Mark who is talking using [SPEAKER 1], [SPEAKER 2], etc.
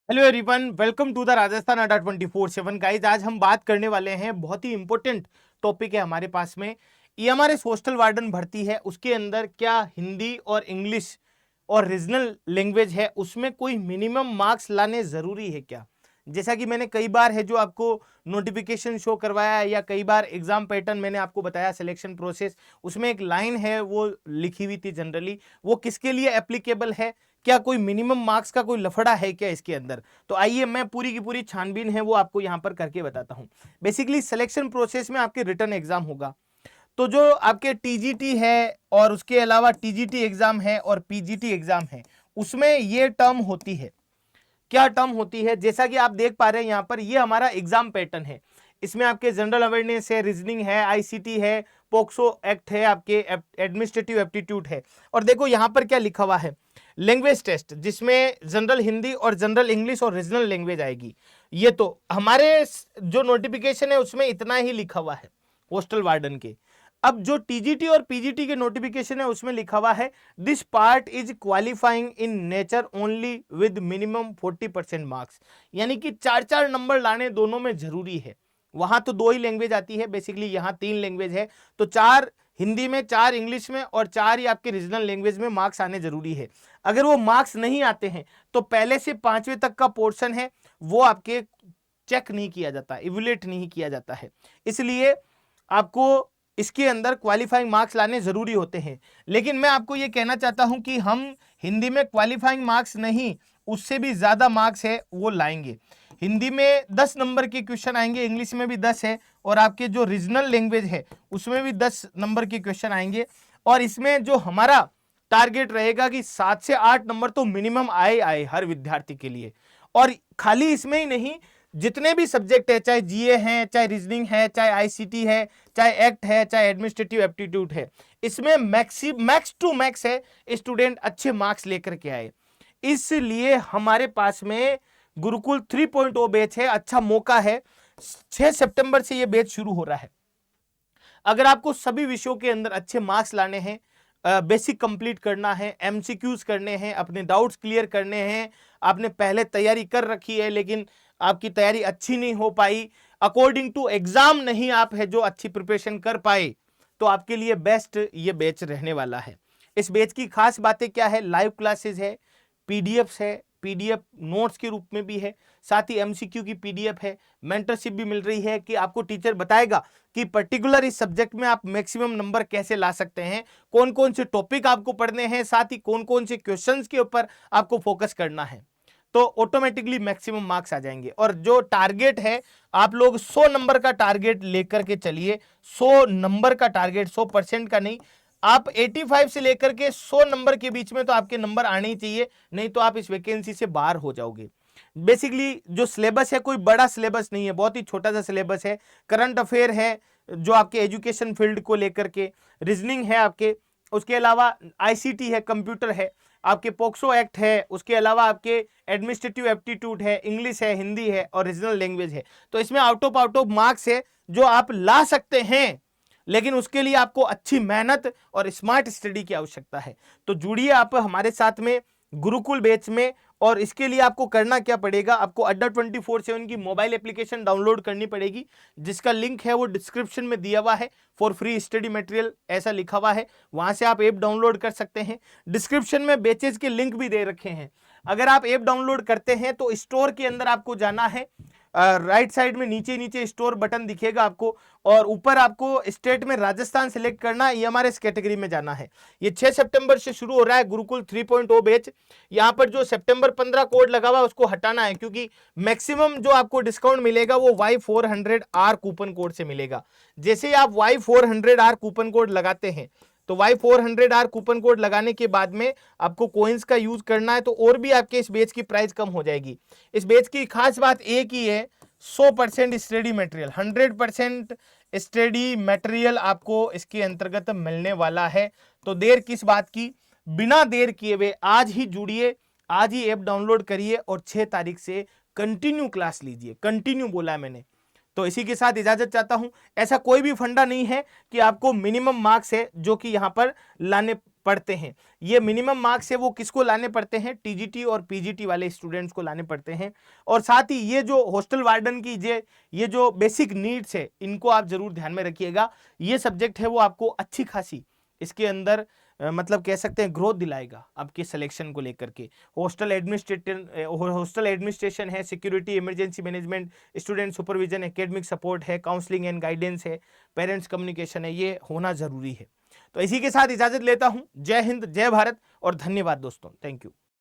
[SPEAKER 1] Hello everyone, welcome to the Rajasthan Adda 24/7 guys. आज हम बात करने वाले हैं, बहुत ही इंपॉर्टेंट टॉपिक है हमारे पास में। ईएमआरएस हॉस्टल वार्डन भर्ती है, उसके अंदर क्या हिंदी और इंग्लिश और रीजनल लैंग्वेज है, उसमें कोई मिनिमम मार्क्स लाने जरूरी है क्या? जैसा कि मैंने कई बार है जो आपको नोटिफिकेशन शो करवाया है, या कई बार एग्जाम पैटर्न मैंने आपको बताया, सिलेक्शन प्रोसेस, उसमें एक लाइन है वो लिखी हुई थी जनरली, वो किसके लिए एप्लीकेबल है, क्या कोई मिनिमम मार्क्स का कोई लफड़ा है क्या इसके अंदर? तो आइए मैं पूरी की पूरी छानबीन है वो आपको यहां पर करके बताता हूं। बेसिकली सिलेक्शन प्रोसेस में आपके रिटर्न एग्जाम होगा, तो जो आपके टीजीटी है और उसके अलावा टीजीटी एग्जाम है और पीजीटी एग्जाम है, उसमें ये टर्म होती है। क्या टर्म होती है? जैसा कि आप देख पा रहे हैं यहां पर, ये हमारा एग्जाम पैटर्न है। इसमें आपके जनरल अवेयरनेस है, रीजनिंग है, आईसीटी है, पोक्सो एक्ट है, आपके एडमिनिस्ट्रेटिव एप्टीट्यूड है। और देखो यहां पर क्या लिखा हुआ है, लैंग्वेज टेस्ट, जिसमें जनरल हिंदी और जनरल इंग्लिश और रीजनल लैंग्वेज आएगी। ये तो हमारे जो नोटिफिकेशन है उसमें इतना ही लिखा हुआ है पोस्टल वार्डन के। अब जो टीजीटी और पीजीटी के नोटिफिकेशन है उसमें लिखा हुआ है, this part is qualifying in nature only with minimum 40% marks. यानी कि 4-4 नंबर लाने दोनों में जरूरी है। वहां तो 2 ही लैंग्वेज आती है, बेसिकली यहाँ 3 लैंग्वेज है, तो 4 हिंदी में, 4 इंग्लिश में और 4 ही आपके रीजनल लैंग्वेज में मार्क्स आने जरूरी है। अगर वो मार्क्स नहीं आते हैं तो पहले से 5वीं तक का पोर्शन है वो आपके चेक नहीं किया जाता, इवैल्यूएट नहीं किया जाता है। इसलिए आपको इसके अंदर क्वालिफाइंग मार्क्स लाने जरूरी होते हैं। लेकिन मैं आपको यह कहना चाहता हूं कि हम हिंदी में क्वालिफाइंग मार्क्स नहीं, उससे भी ज्यादा मार्क्स है वो लाएंगे। हिंदी में 10 नंबर के क्वेश्चन आएंगे, इंग्लिश में भी 10 है, और आपके जो रीजनल लैंग्वेज है उसमें भी 10 नंबर के क्वेश्चन आएंगे। और इसमें जो हमारा टारगेट रहेगा कि 7 से 8 नंबर तो मिनिमम आए आए हर विद्यार्थी के लिए। और खाली इसमें ही नहीं, जितने भी सब्जेक्ट है, चाहे जीए है, चाहे रीजनिंग है, चाहे आईसीटी है, चाहे एक्ट है, चाहे एडमिनिस्ट्रेटिव एप्टीट्यूड है, इसमें मैक्स टू मैक्स है स्टूडेंट अच्छे मार्क्स लेकर के आए। इसलिए हमारे पास में गुरुकुल 3.0 बैच है, अच्छा मौका है। 6 सितंबर से यह बैच शुरू हो रहा है। अगर आपको सभी विषयों के अंदर अच्छे मार्क्स लाने हैं, बेसिक कंप्लीट करना है, एमसीक्यूज करने हैं, अपने डाउट्स क्लियर करने हैं, आपने पहले तैयारी कर रखी है लेकिन आपकी तैयारी अच्छी नहीं हो पाई, अकॉर्डिंग टू एग्जाम नहीं आप है जो अच्छी प्रिपरेशन कर पाए, तो आपके लिए बेस्ट ये बैच रहने वाला है। इस बैच की खास बातें क्या है? लाइव क्लासेस है, पीडीएफ है, पीडीएफ नोट्स के रूप में भी है, साथ ही एमसीक्यू की पीडीएफ है, मेंटरशिप भी मिल रही है कि आपको टीचर बताएगा कि पर्टिकुलर इस सब्जेक्ट में आप मैक्सिमम नंबर कैसे ला सकते हैं, कौन कौन से टॉपिक आपको पढ़ने हैं, साथ ही कौन कौन से क्वेश्चंस के ऊपर आपको फोकस करना है, तो ऑटोमेटिकली मैक्सिमम मार्क्स आ जाएंगे। और जो टारगेट है, आप लोग 100 नंबर का टारगेट लेकर के चलिए। 100 नंबर का टारगेट, 100% का नहीं। आप 85 से लेकर के 100 नंबर के बीच में तो आपके नंबर आने ही चाहिए, नहीं तो आप इस वैकेंसी से बाहर हो जाओगे। बेसिकली जो सिलेबस है कोई बड़ा सिलेबस नहीं है, बहुत ही छोटा सा सिलेबस है। करंट अफेयर है जो आपके एजुकेशन फील्ड को लेकर के, रीजनिंग है आपके, उसके अलावा आईसीटी है, कंप्यूटर है, आपके पोक्सो एक्ट है, उसके अलावा आपके एडमिनिस्ट्रेटिव एप्टीट्यूड है, इंग्लिश है, हिंदी है और रीजनल लैंग्वेज है। तो इसमें आउट ऑफ मार्क्स है जो आप ला सकते हैं, लेकिन उसके लिए आपको अच्छी मेहनत और स्मार्ट स्टडी की आवश्यकता है। तो जुड़िए आप हमारे साथ में गुरुकुल बैच में। और इसके लिए आपको करना क्या पड़ेगा, आपको अड्डा 24/7 की मोबाइल एप्लीकेशन डाउनलोड करनी पड़ेगी, जिसका लिंक है वो डिस्क्रिप्शन में दिया हुआ है। फॉर फ्री स्टडी मटेरियल ऐसा लिखा हुआ है, वहां से आप ऐप डाउनलोड कर सकते हैं। डिस्क्रिप्शन में बैचेज के लिंक भी दे रखे हैं। अगर आप ऐप डाउनलोड करते हैं तो स्टोर के अंदर आपको जाना है, राइट साइड में नीचे नीचे स्टोर बटन दिखेगा आपको, और ऊपर आपको स्टेट में राजस्थान सिलेक्ट करना है, ईएमआरएस कैटेगरी में जाना है। ये 6 सितंबर से शुरू हो रहा है गुरुकुल 3.0 बैच। यहाँ पर जो सितंबर 15 कोड लगा हुआ है उसको हटाना है, क्योंकि मैक्सिमम जो आपको डिस्काउंट मिलेगा वो Y400R कूपन कोड से मिलेगा। जैसे ही आप Y400R कूपन कोड लगाते हैं, तो Y400R कूपन कोड लगाने के बाद में आपको कोइंस का यूज करना है, तो और भी आपके इस बेच की प्राइस कम हो जाएगी। इस बेच की खास बात एक ही है, 100% स्टडी मटेरियल, 100% स्टडी मटेरियल आपको इसके अंतर्गत मिलने वाला है। तो देर किस बात की, बिना देर किए हुए आज ही जुड़िए, आज ही ऐप डाउनलोड करिए और 6 तारीख से कंटिन्यू क्लास लीजिए। कंटिन्यू बोला है मैंने। तो इसी के साथ इजाजत चाहता हूं। ऐसा कोई भी फंडा नहीं है कि आपको मिनिमम मार्क्स है जो कि यहां पर लाने पढ़ते हैं। ये मिनिमम मार्क्स है वो किसको लाने पड़ते हैं, टीजीटी और पीजीटी वाले स्टूडेंट्स को लाने पड़ते हैं। और साथ ही ये जो हॉस्टल वार्डन की ये जो बेसिक नीड्स है इनको आप जरूर ध्यान में रखिएगा। ये सब्जेक्ट है वो आपको अच्छी खासी इसके अंदर मतलब कह सकते हैं ग्रोथ दिलाएगा आपके सिलेक्शन को लेकर के। हॉस्टल एडमिनिस्ट्रेशन है, security, emergency management, student supervision, academic support है, काउंसलिंग एंड गाइडेंस है, पेरेंट्स कम्युनिकेशन है, ये होना जरूरी है। तो इसी के साथ इजाजत लेता हूं। जय हिंद, जय भारत और धन्यवाद दोस्तों। Thank you.